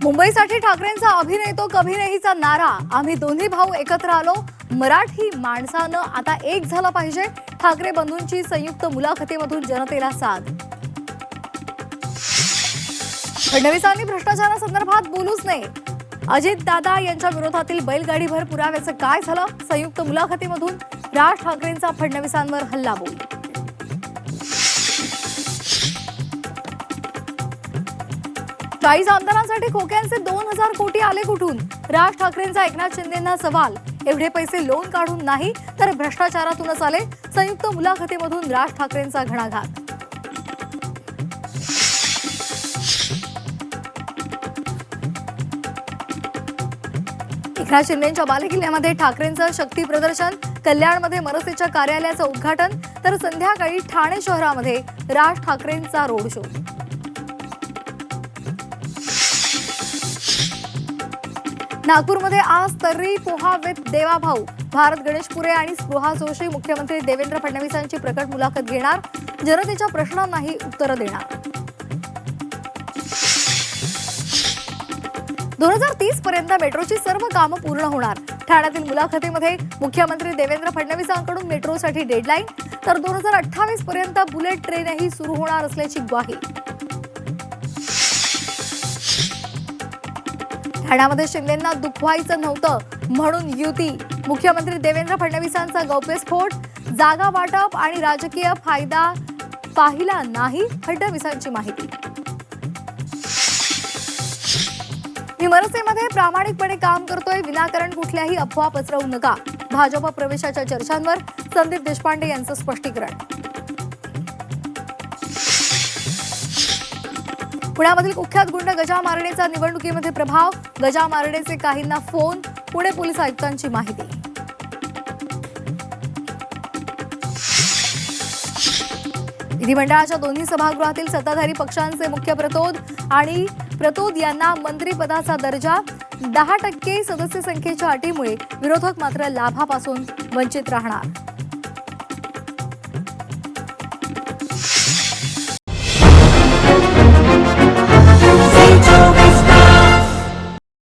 मुंबईसाठी ठाकरेंचा अभिनय तो कभी नाहीचा नारा, आम्ही दोन्ही भाऊ एकत्र आलो, मराठी माणसानं आता एक झालं पाहिजे. ठाकरे बंधूंची संयुक्त मुलाखतीमधून जनतेला साद. फडणवीसांनी भ्रष्टाचारासंदर्भात बोलूच नये. अजित दादा यांच्या विरोधातील बैलगाडीभर पुराव्याचं काय झालं? संयुक्त मुलाखतीमधून राज ठाकरेंचा फडणवीसांवर हल्लाबोल. 40 आमदारांसाठी खोक्यांचे 2000 कोटी आले कुठून? राज ठाकरेंचा एकनाथ शिंदेंना सवाल. एवढे पैसे लोन काढून नाही तर भ्रष्टाचारातूनच आले. संयुक्त मुलाखतीमधून राज ठाकरेंचा घणाघात. एकनाथ शिंदेंच्या बालेकिल्ल्यामध्ये ठाकरेंचं शक्ती प्रदर्शन. कल्याणमध्ये मनसेच्या कार्यालयाचं उद्घाटन तर संध्याकाळी ठाणे शहरामध्ये राज ठाकरेंचा रोड शो. नागपूरमध्ये आज तर्री पोहा विथ देवाभाऊ. भारत गणेशपुरे आणि स्पृहा जोशी मुख्यमंत्री देवेंद्र फडणवीसांची प्रकट मुलाखत घेणार. जनतेच्या प्रश्नांनाही उत्तरं देणार. 2030 पर्यंत मेट्रोची सर्व कामं पूर्ण होणार. ठाण्यातील मुलाखतीमध्ये मुख्यमंत्री देवेंद्र फडणवीसांकडून मेट्रोसाठी डेडलाईन तर 2028 पर्यंत बुलेट ट्रेनही सुरू होणार असल्याची ग्वाही. ठाण्यामध्ये शिंदेंना दुखवायचं नव्हतं म्हणून युती. मुख्यमंत्री देवेंद्र फडणवीसांचा गौप्यस्फोट. जागा वाटप आणि राजकीय फायदा पाहिला नाही, फडणवीसांची माहिती. मी मनसेमध्ये प्रामाणिकपणे काम करतोय, विनाकारण कुठल्याही अफवा पसरवू नका. भाजप प्रवेशाच्या चर्चांवर संदीप देशपांडे यांचं स्पष्टीकरण. पुण्यामधील कुख्यात गुंड गजा मारडेचा निवडणुकीमध्ये प्रभाव. गजा मारडेचे काहींना फोन. पुणे पोलीस आयुक्तांची माहिती. विधिमंडळाच्या दोन्ही सभागृहातील सत्ताधारी पक्षांचे मुख्य प्रतोद यांना मंत्रिपदाचा दर्जा. 10% सदस्य संख्येच्या अटीमुळे विरोधक मात्र लाभापासून वंचित राहणार.